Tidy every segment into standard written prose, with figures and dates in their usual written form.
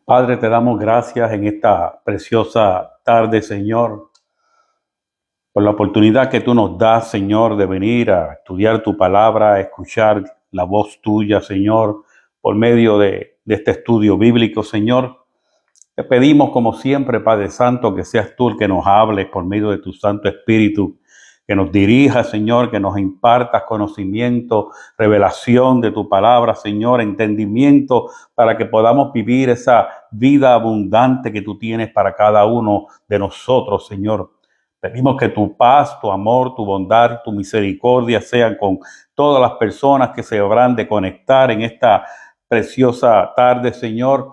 Padre, te damos gracias en esta preciosa tarde, Señor, por la oportunidad que tú nos das, Señor, de venir a estudiar tu palabra, a escuchar la voz tuya, Señor, por medio de este estudio bíblico, Señor. Te pedimos, como siempre, Padre Santo, que seas tú el que nos hables por medio de tu Santo Espíritu, que nos dirija, Señor, que nos impartas conocimiento, revelación de tu palabra, Señor, entendimiento para que podamos vivir esa vida abundante que tú tienes para cada uno de nosotros, Señor. Pedimos que tu paz, tu amor, tu bondad, tu misericordia sean con todas las personas que se habrán de conectar en esta preciosa tarde, Señor.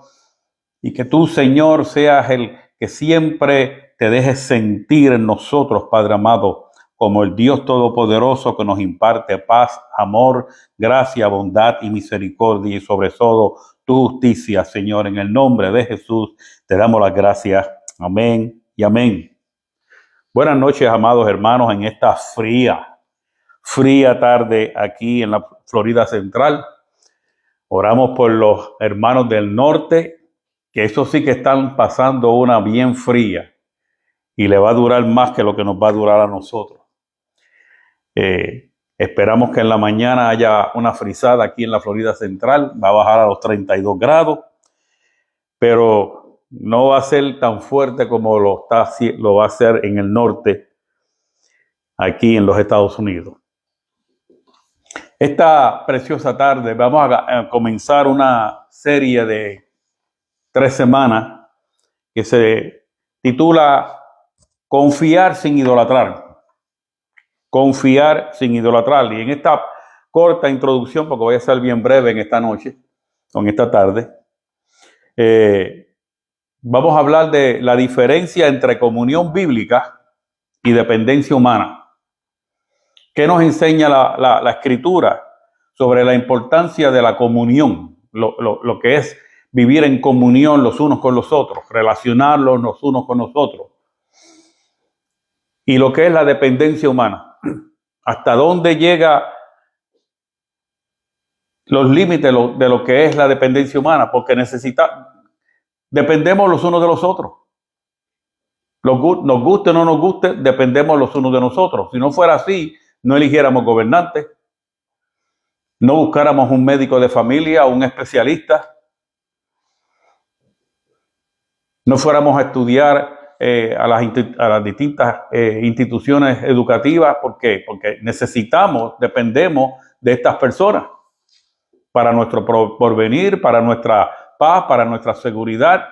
Y que tú, Señor, seas el que siempre te dejes sentir en nosotros, Padre amado, como el Dios Todopoderoso que nos imparte paz, amor, gracia, bondad y misericordia y sobre todo tu justicia, Señor. En el nombre de Jesús te damos las gracias. Amén y amén. Buenas noches, amados hermanos, en esta fría tarde aquí en la Florida Central. Oramos por los hermanos del norte, que eso sí que están pasando una bien fría y le va a durar más que lo que nos va a durar a nosotros. Esperamos que en la mañana haya una frisada aquí en la Florida Central, va a bajar a los 32 grados, pero no va a ser tan fuerte como lo va a ser en el norte, aquí en los Estados Unidos. Esta preciosa tarde vamos a comenzar una serie de 3 semanas que se titula Confiar sin idolatrar. Confiar sin idolatrar. Y en esta corta introducción, porque voy a ser bien breve en esta noche, o en esta tarde, vamos a hablar de la diferencia entre comunión bíblica y dependencia humana. ¿Qué nos enseña la Escritura sobre la importancia de la comunión? Lo que es vivir en comunión los unos con los otros, relacionarlos los unos con los otros. Y lo que es la dependencia humana. ¿Hasta dónde llega los límites de lo que es la dependencia humana? Porque dependemos los unos de los otros. Nos guste o no nos guste, dependemos los unos de nosotros. Si no fuera así, no eligiéramos gobernantes, no buscáramos un médico de familia o un especialista, no fuéramos a estudiar a las distintas instituciones educativas. ¿Por qué? Porque dependemos de estas personas para nuestro porvenir, para nuestra paz, para nuestra seguridad.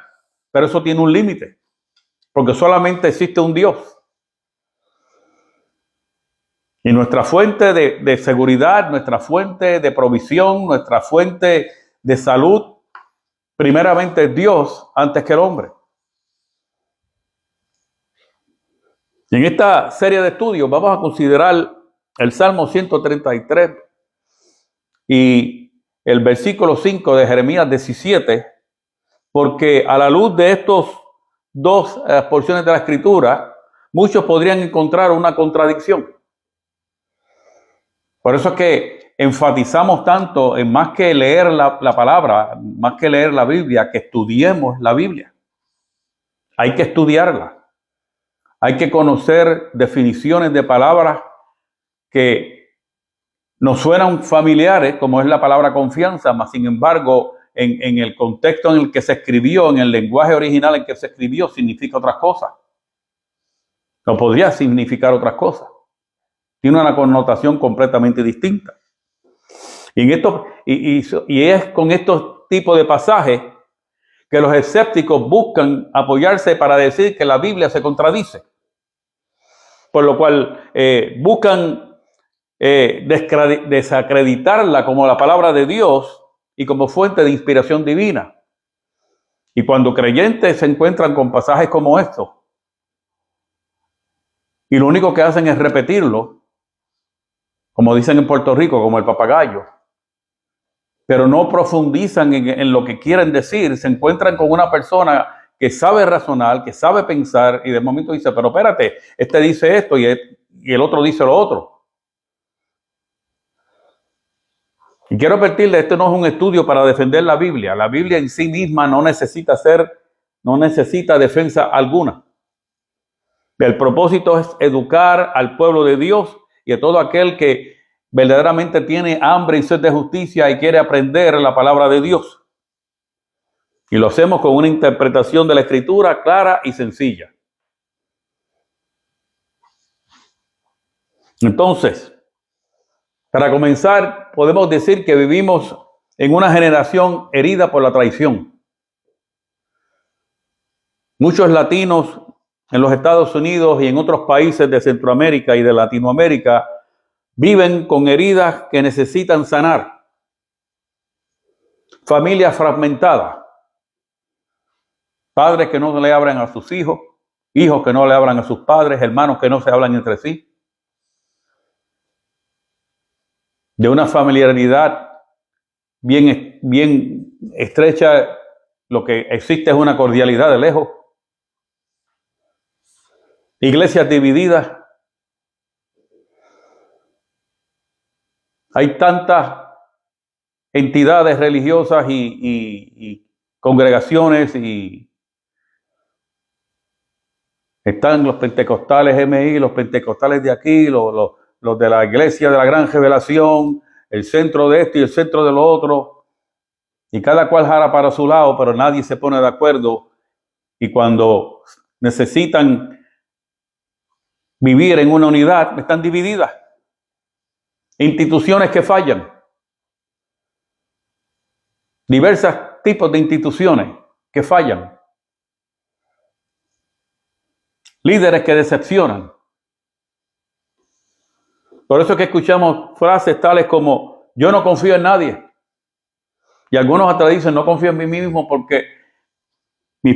Pero eso tiene un límite, porque solamente existe un Dios. Y nuestra fuente de seguridad, nuestra fuente de provisión, nuestra fuente de salud, primeramente es Dios antes que el hombre. Y en esta serie de estudios vamos a considerar el Salmo 133 y el versículo 5 de Jeremías 17, porque a la luz de estos dos porciones de la Escritura, muchos podrían encontrar una contradicción. Por eso es que enfatizamos tanto en más que leer la palabra, más que leer la Biblia, que estudiemos la Biblia. Hay que estudiarla. Hay que conocer definiciones de palabras que nos suenan familiares, como es la palabra confianza, mas sin embargo, en el contexto en el que se escribió, en el lenguaje original en que se escribió, significa otras cosas. No podría significar otras cosas. Tiene una connotación completamente distinta. Y es con estos tipos de pasajes que los escépticos buscan apoyarse para decir que la Biblia se contradice. Por lo cual buscan desacreditarla como la palabra de Dios y como fuente de inspiración divina. Y cuando creyentes se encuentran con pasajes como estos, y lo único que hacen es repetirlo, como dicen en Puerto Rico, como el papagayo, pero no profundizan en lo que quieren decir, se encuentran con una persona que sabe razonar, que sabe pensar, y de momento dice, pero espérate, este dice esto y el otro dice lo otro. Y quiero advertirle, esto no es un estudio para defender la Biblia. La Biblia en sí misma no necesita defensa alguna. El propósito es educar al pueblo de Dios y a todo aquel que verdaderamente tiene hambre y sed de justicia y quiere aprender la palabra de Dios. Y lo hacemos con una interpretación de la Escritura clara y sencilla. Entonces, para comenzar, podemos decir que vivimos en una generación herida por la traición. Muchos latinos en los Estados Unidos y en otros países de Centroamérica y de Latinoamérica viven con heridas que necesitan sanar. Familias fragmentadas. Padres que no le hablan a sus hijos, hijos que no le hablan a sus padres, hermanos que no se hablan entre sí. De una familiaridad bien estrecha, lo que existe es una cordialidad de lejos. Iglesias divididas. Hay tantas entidades religiosas y congregaciones, y están los pentecostales MI, los pentecostales de aquí, los de la iglesia de la Gran Revelación, el centro de esto y el centro de lo otro, y cada cual jala para su lado, pero nadie se pone de acuerdo, y cuando necesitan vivir en una unidad, están divididas. Instituciones que fallan. Diversos tipos de instituciones que fallan. Líderes que decepcionan. Por eso es que escuchamos frases tales como: yo no confío en nadie. Y algunos hasta dicen: no confío en mí mismo porque ni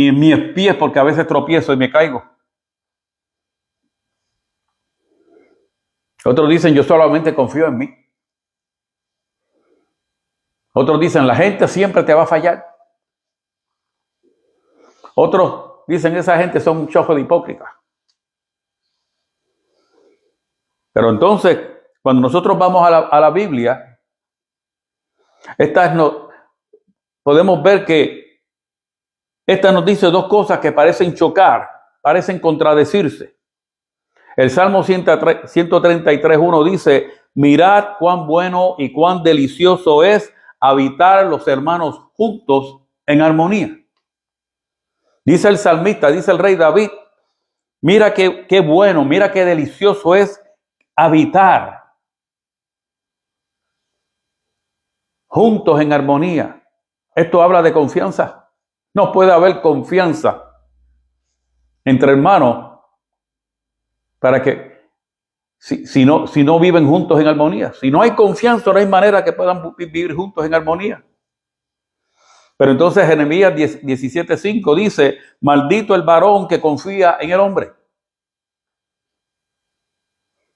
en mis pies, porque a veces tropiezo y me caigo. Otros dicen: yo solamente confío en mí. Otros dicen: la gente siempre te va a fallar. Otros dicen: esa gente son un chojo de hipócritas. Pero entonces, cuando nosotros vamos a la Biblia, podemos ver que esta nos dice dos cosas que parecen chocar, parecen contradecirse. El Salmo 133:1 dice: mirad cuán bueno y cuán delicioso es habitar los hermanos juntos en armonía. Dice el salmista, dice el rey David: mira qué bueno, mira qué delicioso es habitar juntos en armonía. Esto habla de confianza. No puede haber confianza entre hermanos para que si no viven juntos en armonía. Si no hay confianza, no hay manera que puedan vivir juntos en armonía. Pero entonces Jeremías 17:5 dice: maldito el varón que confía en el hombre.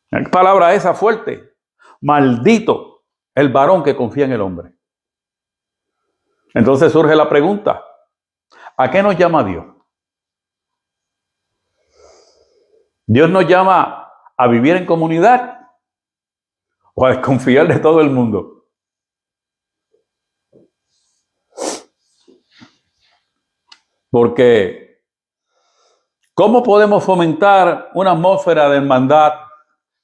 La palabra esa fuerte. Maldito el varón que confía en el hombre. Entonces surge la pregunta: ¿a qué nos llama Dios? ¿Dios nos llama a vivir en comunidad o a desconfiar de todo el mundo? Porque ¿cómo podemos fomentar una atmósfera de hermandad,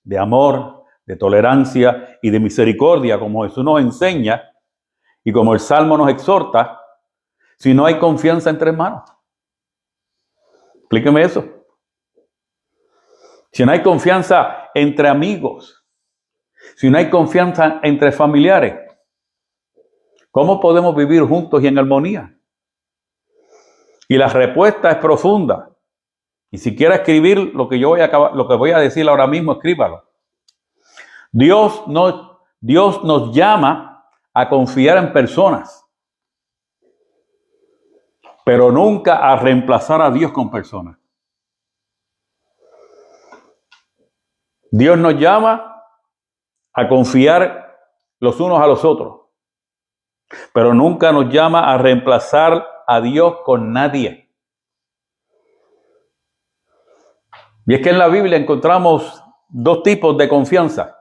de amor, de tolerancia y de misericordia, como Jesús nos enseña y como el Salmo nos exhorta, si no hay confianza entre hermanos? Explíqueme eso. Si no hay confianza entre amigos, si no hay confianza entre familiares, ¿cómo podemos vivir juntos y en armonía? Y la respuesta es profunda. Y si quiere escribir lo que voy a decir ahora mismo, escríbalo. Dios nos llama a confiar en personas, pero nunca a reemplazar a Dios con personas. Dios nos llama a confiar los unos a los otros, pero nunca nos llama a reemplazar a Dios con nadie. Y es que en la Biblia encontramos dos tipos de confianza.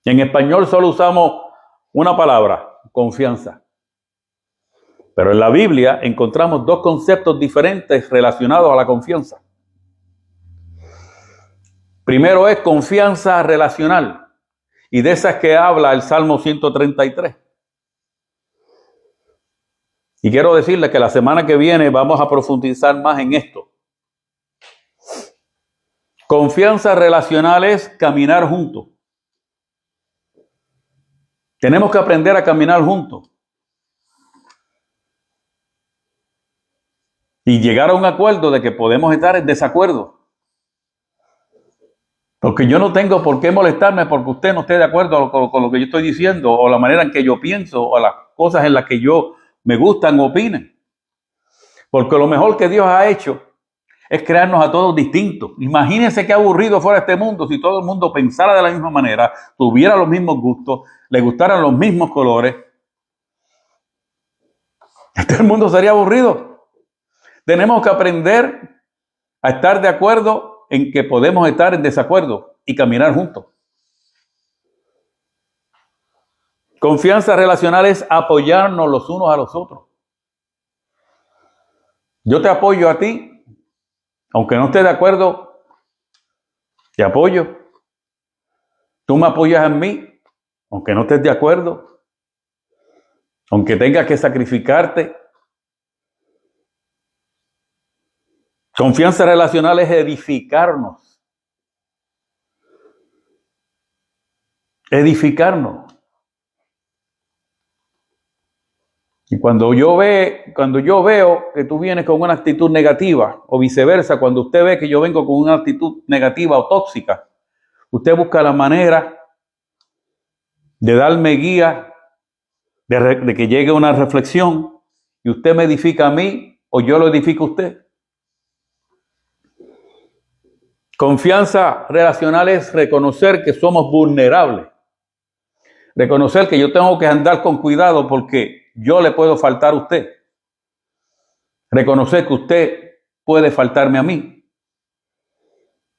En español solo usamos una palabra, confianza. Pero en la Biblia encontramos dos conceptos diferentes relacionados a la confianza. Primero es confianza relacional, y de esa es que habla el Salmo 133. Y quiero decirles que la semana que viene vamos a profundizar más en esto. Confianza relacional es caminar juntos. Tenemos que aprender a caminar juntos. Y llegar a un acuerdo de que podemos estar en desacuerdo. Porque yo no tengo por qué molestarme porque usted no esté de acuerdo con lo que yo estoy diciendo, o la manera en que yo pienso, o las cosas en las que yo me gustan o opinen. Porque lo mejor que Dios ha hecho es crearnos a todos distintos. Imagínense qué aburrido fuera este mundo si todo el mundo pensara de la misma manera, tuviera los mismos gustos, le gustaran los mismos colores. Este mundo sería aburrido. Tenemos que aprender a estar de acuerdo en que podemos estar en desacuerdo y caminar juntos. Confianza relacional es apoyarnos los unos a los otros. Yo te apoyo a ti, aunque no esté de acuerdo, te apoyo. Tú me apoyas a mí, aunque no estés de acuerdo, aunque tengas que sacrificarte. Confianza relacional es edificarnos. Edificarnos. Y cuando yo veo que tú vienes con una actitud negativa, o viceversa, cuando usted ve que yo vengo con una actitud negativa o tóxica, usted busca la manera de darme guía, de que llegue una reflexión, y usted me edifica a mí, o yo lo edifico a usted. Confianza relacional es reconocer que somos vulnerables. Reconocer que yo tengo que andar con cuidado porque yo le puedo faltar a usted. Reconocer que usted puede faltarme a mí.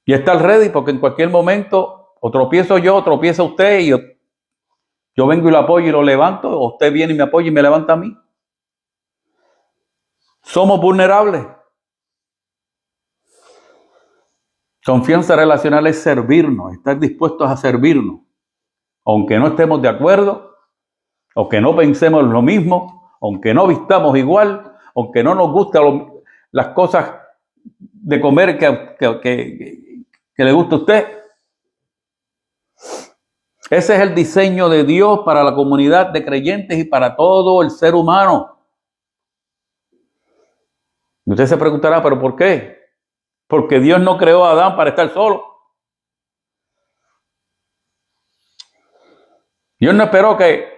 Y estar ready porque en cualquier momento o tropiezo yo, o tropieza usted y yo vengo y lo apoyo y lo levanto, o usted viene y me apoya y me levanta a mí. Somos vulnerables. Confianza relacional es servirnos, estar dispuestos a servirnos. Aunque no estemos de acuerdo, aunque no pensemos lo mismo, aunque no vistamos igual, aunque no nos gusten las cosas de comer que le gusta a usted. Ese es el diseño de Dios para la comunidad de creyentes y para todo el ser humano. Y usted se preguntará, ¿pero por qué? Porque Dios no creó a Adán para estar solo. Dios no esperó que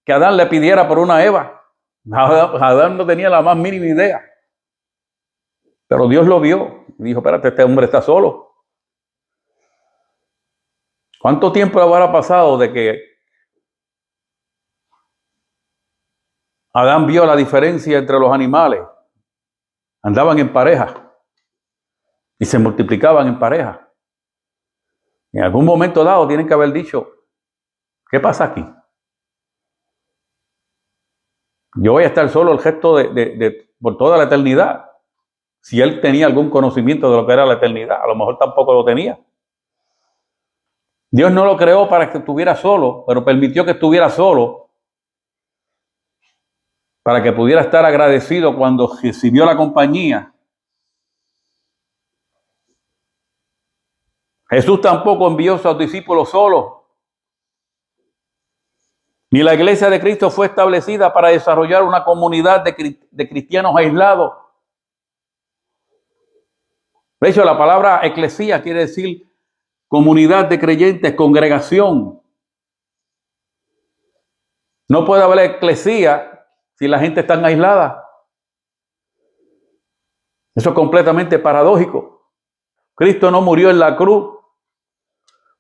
Adán le pidiera por una Eva. Adán no tenía la más mínima idea. Pero Dios lo vio y dijo, espérate, este hombre está solo. ¿Cuánto tiempo habrá pasado de que Adán vio la diferencia entre los animales? Andaban en pareja y se multiplicaban en pareja. En algún momento dado tienen que haber dicho, ¿qué pasa aquí? Yo voy a estar solo el resto por toda la eternidad. Si él tenía algún conocimiento de lo que era la eternidad, a lo mejor tampoco lo tenía. Dios no lo creó para que estuviera solo, pero permitió que estuviera solo para que pudiera estar agradecido cuando recibió la compañía. Jesús tampoco envió a sus discípulos solos. Ni la iglesia de Cristo fue establecida para desarrollar una comunidad de cristianos aislados. De hecho, la palabra eclesía quiere decir comunidad de creyentes, congregación. No puede haber eclesía si la gente está aislada. Eso es completamente paradójico. Cristo no murió en la cruz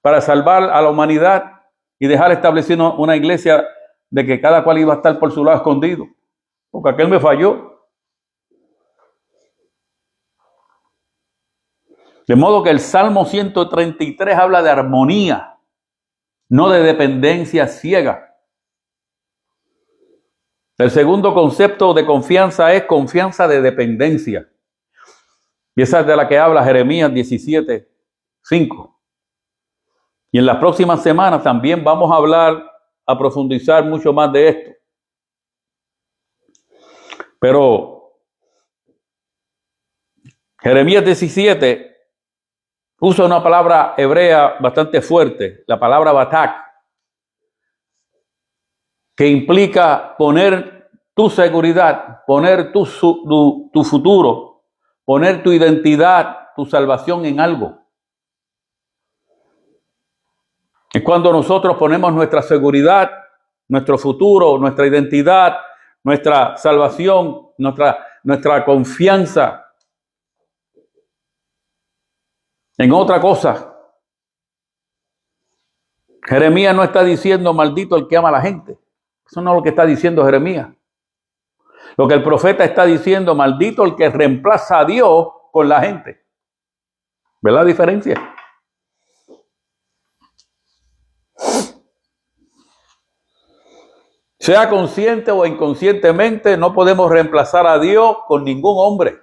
para salvar a la humanidad y dejar establecida una iglesia de que cada cual iba a estar por su lado escondido. Porque aquel me falló. De modo que el Salmo 133 habla de armonía, no de dependencia ciega. El segundo concepto de confianza es confianza de dependencia. Y esa es de la que habla Jeremías 17:5. Y en las próximas semanas también vamos a hablar, a profundizar mucho más de esto. Pero Jeremías 17 usa una palabra hebrea bastante fuerte, la palabra batak, que implica poner tu seguridad, poner tu futuro, poner tu identidad, tu salvación en algo. Es cuando nosotros ponemos nuestra seguridad, nuestro futuro, nuestra identidad, nuestra salvación, nuestra confianza en otra cosa. Jeremías no está diciendo maldito el que ama a la gente. Eso no es lo que está diciendo Jeremías. Lo que el profeta está diciendo, maldito el que reemplaza a Dios con la gente. ¿Ves la diferencia? Sea consciente o inconscientemente, no podemos reemplazar a Dios con ningún hombre.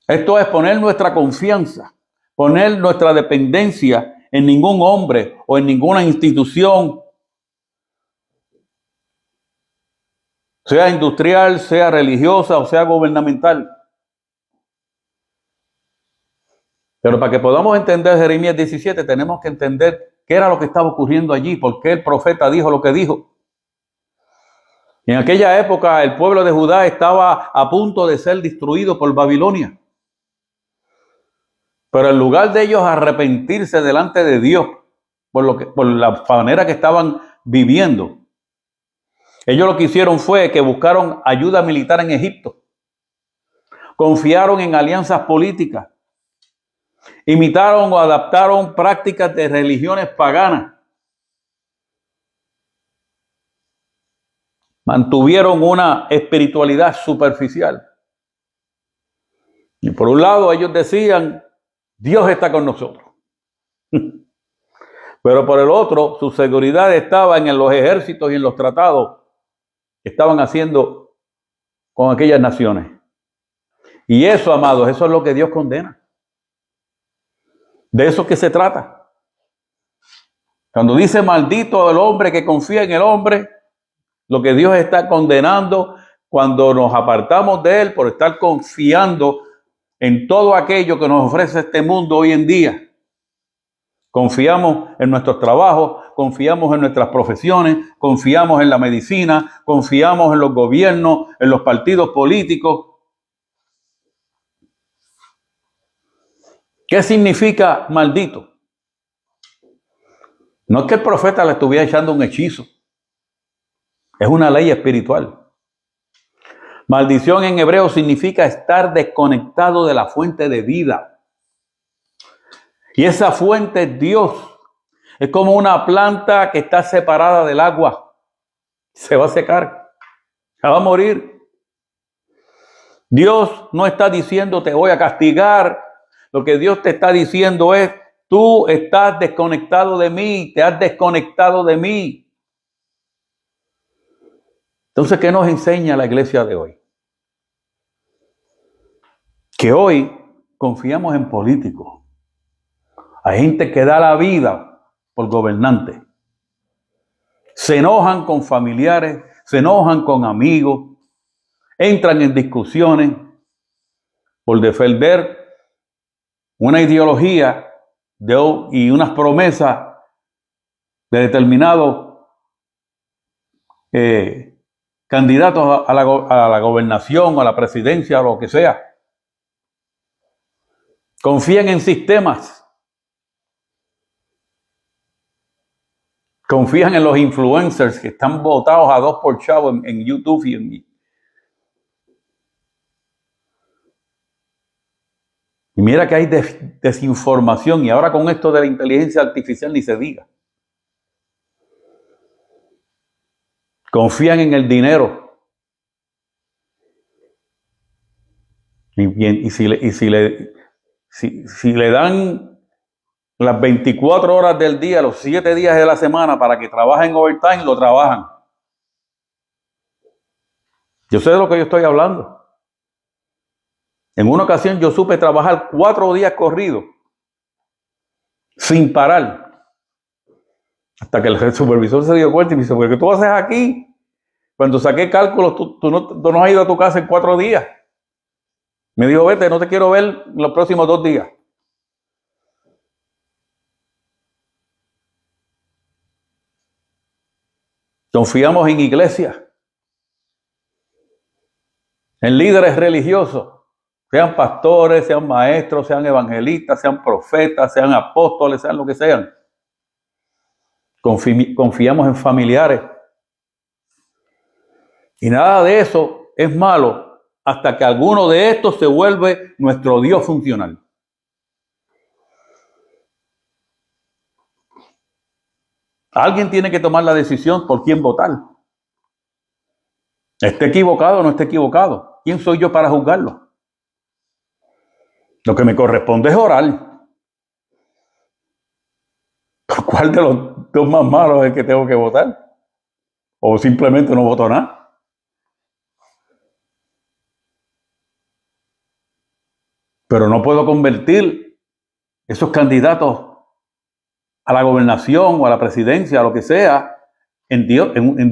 Esto es poner nuestra confianza, poner nuestra dependencia en ningún hombre o en ninguna institución, sea industrial, sea religiosa o sea gubernamental. Pero para que podamos entender Jeremías 17, tenemos que entender qué era lo que estaba ocurriendo allí, por qué el profeta dijo lo que dijo. En aquella época el pueblo de Judá estaba a punto de ser destruido por Babilonia. Pero en lugar de ellos arrepentirse delante de Dios por la manera que estaban viviendo, ellos lo que hicieron fue que buscaron ayuda militar en Egipto. Confiaron en alianzas políticas. Imitaron o adaptaron prácticas de religiones paganas. Mantuvieron una espiritualidad superficial. Y por un lado ellos decían, Dios está con nosotros. Pero por el otro, su seguridad estaba en los ejércitos y en los tratados que estaban haciendo con aquellas naciones. Y eso, amados, eso es lo que Dios condena. De eso que se trata. Cuando dice maldito el hombre que confía en el hombre, lo que Dios está condenando cuando nos apartamos de Él por estar confiando en todo aquello que nos ofrece este mundo hoy en día. Confiamos en nuestros trabajos, confiamos en nuestras profesiones, confiamos en la medicina, confiamos en los gobiernos, en los partidos políticos. ¿Qué significa maldito? No es que el profeta le estuviera echando un hechizo. Es una ley espiritual. Maldición en hebreo significa estar desconectado de la fuente de vida. Y esa fuente es Dios. Es como una planta que está separada del agua. Se va a secar. Se va a morir. Dios no está diciendo te voy a castigar. Lo que Dios te está diciendo es tú estás desconectado de mí. Te has desconectado de mí. Entonces, ¿qué nos enseña la iglesia de hoy? Que hoy confiamos en políticos. Hay gente que da la vida por gobernantes. Se enojan con familiares, se enojan con amigos, entran en discusiones por defender una ideología y unas promesas de determinados candidatos a la gobernación, a la presidencia, o lo que sea. Confían en sistemas. Confían en los influencers que están votados a 2 por chavo en YouTube y mira que hay desinformación, y ahora con esto de la inteligencia artificial ni se diga. Confían en el dinero. Y si le dan las 24 horas del día, los 7 días de la semana para que trabajen overtime, lo trabajan. Yo sé de lo que yo estoy hablando. En una ocasión yo supe trabajar 4 días corridos, sin parar. Hasta que el supervisor se dio cuenta y me dice, ¿por qué tú haces aquí? Cuando saqué cálculos, tú no has ido a tu casa en 4 días. Me dijo, vete, no te quiero ver los próximos 2 días. Confiamos en iglesias, en líderes religiosos, sean pastores, sean maestros, sean evangelistas, sean profetas, sean apóstoles, sean lo que sean. Confiamos en familiares. Y nada de eso es malo hasta que alguno de estos se vuelve nuestro Dios funcional. Alguien tiene que tomar la decisión por quién votar. ¿Esté equivocado o no esté equivocado? ¿Quién soy yo para juzgarlo? Lo que me corresponde es orar. ¿Por cuál de los dos más malos es el que tengo que votar? ¿O simplemente no voto nada? Pero no puedo convertir esos candidatos a la gobernación o a la presidencia, a lo que sea, en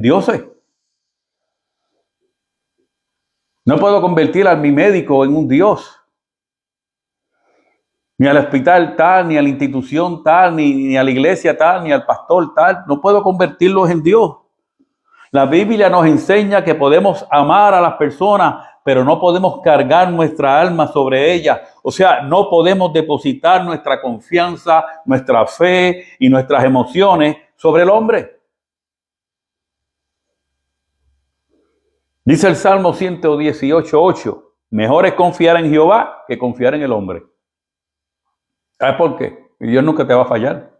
dioses. No puedo convertir a mi médico en un dios. Ni al hospital tal, ni a la institución tal, ni a la iglesia tal, ni al pastor tal. No puedo convertirlos en Dios. La Biblia nos enseña que podemos amar a las personas, pero no podemos cargar nuestra alma sobre ellas. O sea, no podemos depositar nuestra confianza, nuestra fe y nuestras emociones sobre el hombre. Dice el Salmo 118:8, mejor es confiar en Jehová que confiar en el hombre. ¿Sabes por qué? Dios nunca te va a fallar.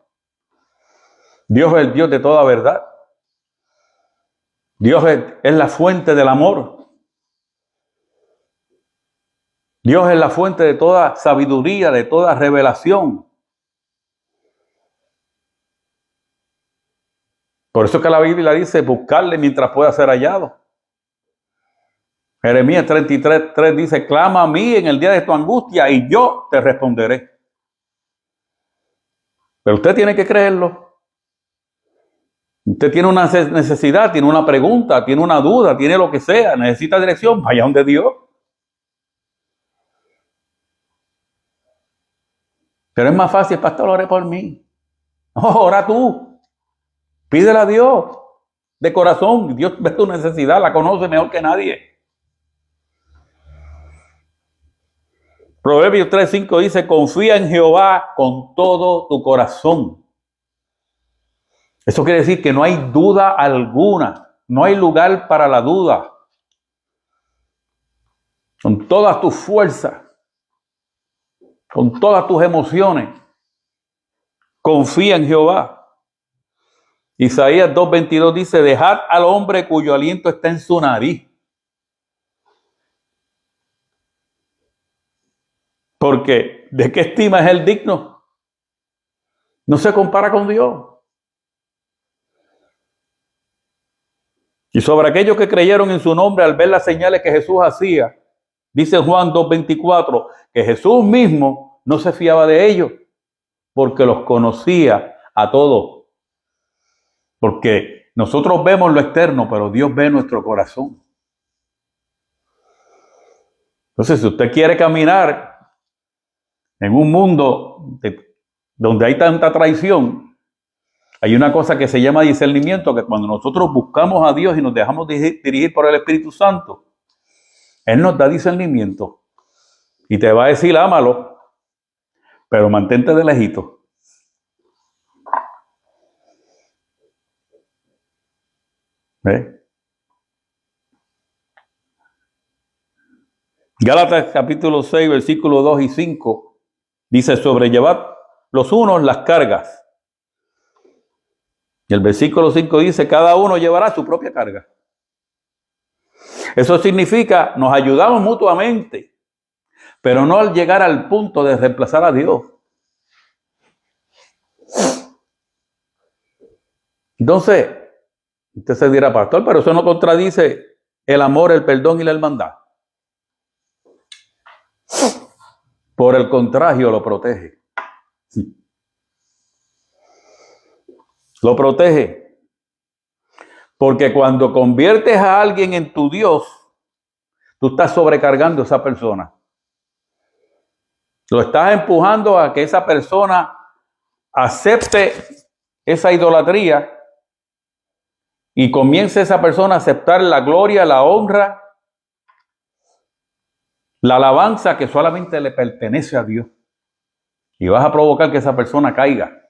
Dios es el Dios de toda verdad. Dios es la fuente del amor. Dios es la fuente de toda sabiduría, de toda revelación. Por eso que la Biblia dice, buscarle mientras pueda ser hallado. Jeremías 33:3 dice, clama a mí en el día de tu angustia y yo te responderé. Pero usted tiene que creerlo. Usted tiene una necesidad, tiene una pregunta, tiene una duda, tiene lo que sea, necesita dirección, vaya donde Dios. Pero es más fácil, pastor, ore por mí. No, ora tú. Pídele a Dios de corazón. Dios ve tu necesidad, la conoce mejor que nadie. Proverbios 3:5 dice, confía en Jehová con todo tu corazón. Eso quiere decir que no hay duda alguna. No hay lugar para la duda. Con todas tus fuerzas, con todas tus emociones, confía en Jehová. Isaías 2:22 dice, dejad al hombre cuyo aliento está en su nariz. Porque ¿de qué estima es el digno? No se compara con Dios. Y sobre aquellos que creyeron en su nombre al ver las señales que Jesús hacía, dice Juan 2:24, que Jesús mismo no se fiaba de ellos, porque los conocía a todos. Porque nosotros vemos lo externo, pero Dios ve nuestro corazón. Entonces, si usted quiere caminar en un mundo donde hay tanta traición, hay una cosa que se llama discernimiento, que cuando nosotros buscamos a Dios y nos dejamos dirigir por el Espíritu Santo, Él nos da discernimiento y te va a decir, ámalo, pero mantente de lejito. ¿Ve? Gálatas capítulo 6, versículos 2 y 5, dice, sobrellevad los unos las cargas. Y el versículo 5 dice, cada uno llevará su propia carga. Eso significa, nos ayudamos mutuamente, pero no al llegar al punto de reemplazar a Dios. Entonces, usted se dirá, pastor, pero eso no contradice el amor, el perdón y la hermandad. Por el contrario, lo protege. Lo protege. Porque cuando conviertes a alguien en tu Dios, tú estás sobrecargando a esa persona. Lo estás empujando a que esa persona acepte esa idolatría y comience esa persona a aceptar la gloria, la honra, la alabanza que solamente le pertenece a Dios. Y vas a provocar que esa persona caiga.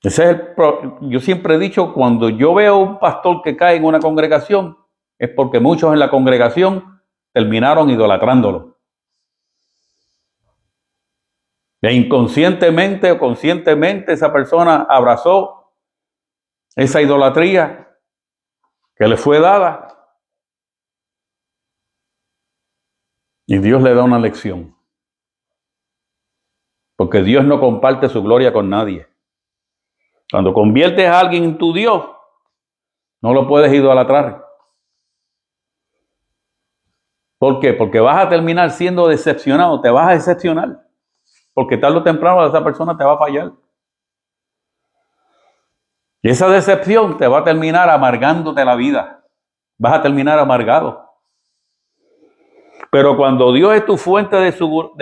Yo siempre he dicho, cuando yo veo a un pastor que cae en una congregación, es porque muchos en la congregación terminaron idolatrándolo. E inconscientemente o conscientemente esa persona abrazó esa idolatría que le fue dada. Y Dios le da una lección. Porque Dios no comparte su gloria con nadie. Cuando conviertes a alguien en tu Dios, no lo puedes idolatrar. ¿Por qué? Porque vas a terminar siendo decepcionado, te vas a decepcionar. Porque tarde o temprano esa persona te va a fallar. Y esa decepción te va a terminar amargándote la vida. Vas a terminar amargado. Pero cuando Dios es tu fuente de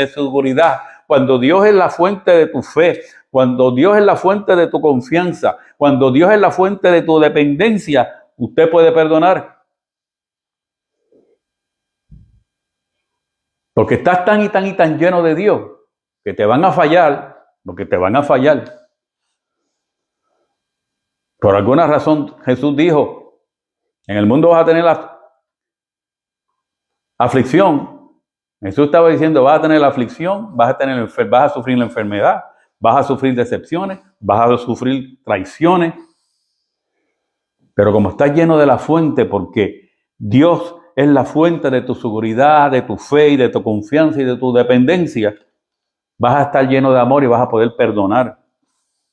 seguridad, cuando Dios es la fuente de tu fe, cuando Dios es la fuente de tu confianza, cuando Dios es la fuente de tu dependencia, usted puede perdonar. Porque estás tan y tan y tan lleno de Dios que te van a fallar, porque te van a fallar. Por alguna razón Jesús dijo, en el mundo vas a tener la aflicción. Jesús estaba diciendo, vas a tener la aflicción, vas a sufrir la enfermedad, vas a sufrir decepciones, vas a sufrir traiciones. Pero como estás lleno de la fuente, porque Dios es la fuente de tu seguridad, de tu fe y de tu confianza y de tu dependencia, vas a estar lleno de amor y vas a poder perdonar,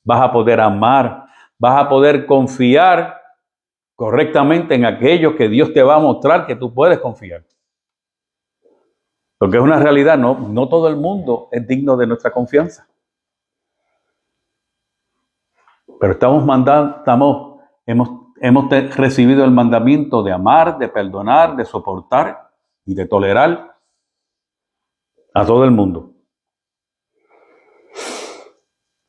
vas a poder amar, vas a poder confiar correctamente en aquellos que Dios te va a mostrar que tú puedes confiar. Porque es una realidad, no todo el mundo es digno de nuestra confianza. Pero hemos recibido el mandamiento de amar, de perdonar, de soportar y de tolerar a todo el mundo.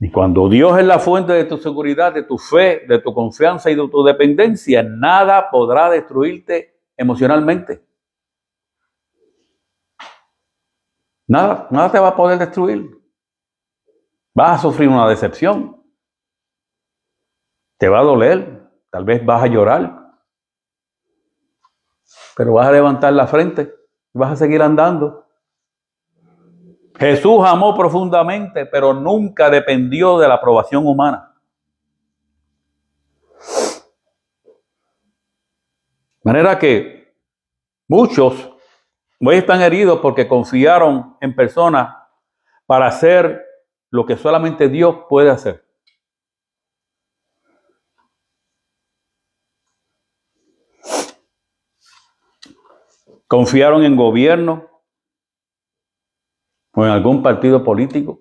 Y cuando Dios es la fuente de tu seguridad, de tu fe, de tu confianza y de tu dependencia, nada podrá destruirte emocionalmente. Nada te va a poder destruir. Vas a sufrir una decepción. Te va a doler. Tal vez vas a llorar. Pero vas a levantar la frente y vas a seguir andando. Jesús amó profundamente, pero nunca dependió de la aprobación humana. De manera que muchos hoy están heridos porque confiaron en personas para hacer lo que solamente Dios puede hacer. Confiaron en gobierno o en algún partido político.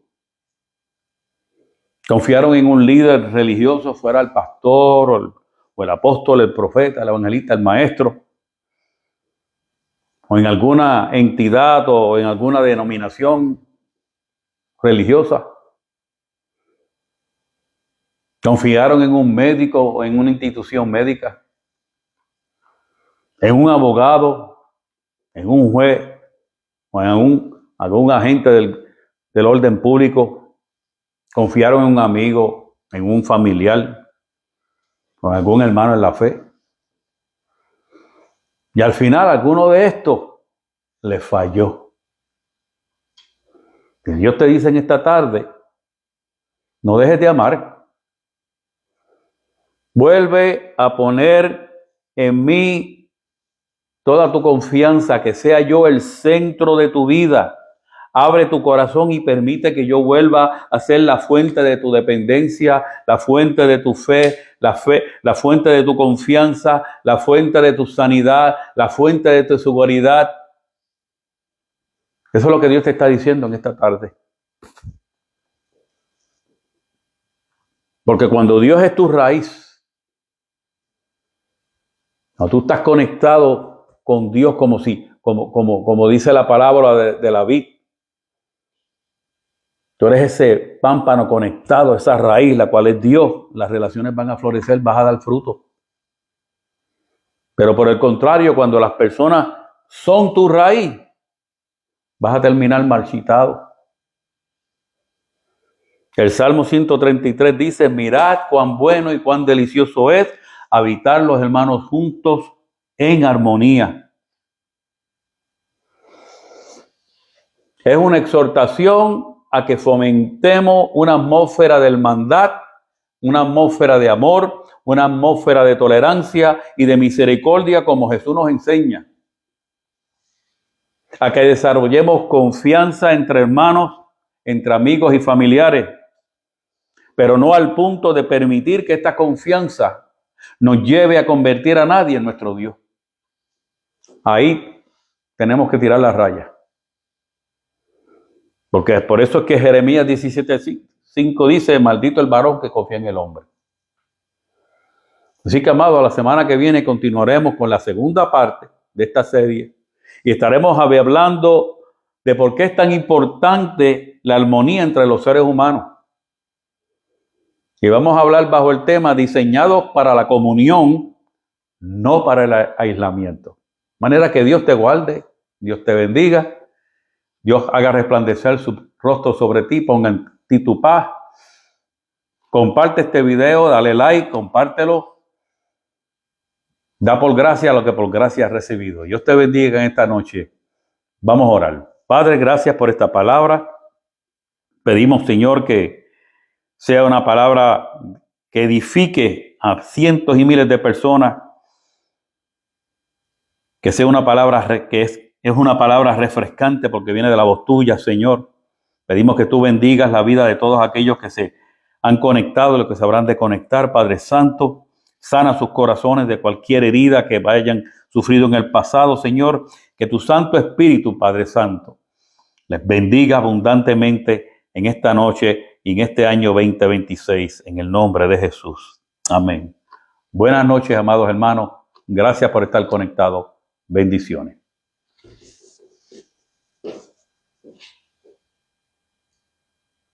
Confiaron en un líder religioso, fuera el pastor o el apóstol, el profeta, el evangelista, el maestro, o en alguna entidad o en alguna denominación religiosa. Confiaron en un médico o en una institución médica, en un abogado, en un juez o en algún agente del orden público. Confiaron en un amigo, en un familiar o en algún hermano en la fe. Y al final alguno de estos les falló. Y Dios te dice en esta tarde, no dejes de amar. Vuelve a poner en mí toda tu confianza, que sea yo el centro de tu vida. Abre tu corazón y permite que yo vuelva a ser la fuente de tu dependencia, la fuente de tu fe, la fuente de tu confianza, la fuente de tu sanidad, la fuente de tu seguridad. Eso es lo que Dios te está diciendo en esta tarde. Porque cuando Dios es tu raíz, cuando tú estás conectado con Dios como dice la palabra de la vid, tú eres ese pámpano conectado, esa raíz, la cual es Dios. Las relaciones van a florecer, vas a dar fruto. Pero por el contrario, cuando las personas son tu raíz, vas a terminar marchitado. El Salmo 133 dice, mirad cuán bueno y cuán delicioso es habitar los hermanos juntos en armonía. Es una exhortación a que fomentemos una atmósfera de hermandad, una atmósfera de amor, una atmósfera de tolerancia y de misericordia como Jesús nos enseña. A que desarrollemos confianza entre hermanos, entre amigos y familiares, pero no al punto de permitir que esta confianza nos lleve a convertir a nadie en nuestro Dios. Ahí tenemos que tirar la raya. Porque por eso es que Jeremías 17:5 dice, maldito el varón que confía en el hombre. Así que, amado, la semana que viene continuaremos con la segunda parte de esta serie y estaremos hablando de por qué es tan importante la armonía entre los seres humanos. Y vamos a hablar bajo el tema diseñados para la comunión, no para el aislamiento. De manera que Dios te guarde, Dios te bendiga, Dios haga resplandecer su rostro sobre ti, ponga en ti tu paz. Comparte este video, dale like, compártelo. Da por gracia lo que por gracia has recibido. Dios te bendiga en esta noche. Vamos a orar. Padre, gracias por esta palabra. Pedimos, Señor, que sea una palabra que edifique a cientos y miles de personas. Que sea una palabra que es una palabra refrescante porque viene de la voz tuya, Señor. Pedimos que tú bendigas la vida de todos aquellos que se han conectado, los que se habrán de conectar, Padre Santo. Sana sus corazones de cualquier herida que hayan sufrido en el pasado, Señor. Que tu Santo Espíritu, Padre Santo, les bendiga abundantemente en esta noche y en este año 2026, en el nombre de Jesús. Amén. Buenas noches, amados hermanos. Gracias por estar conectados. Bendiciones.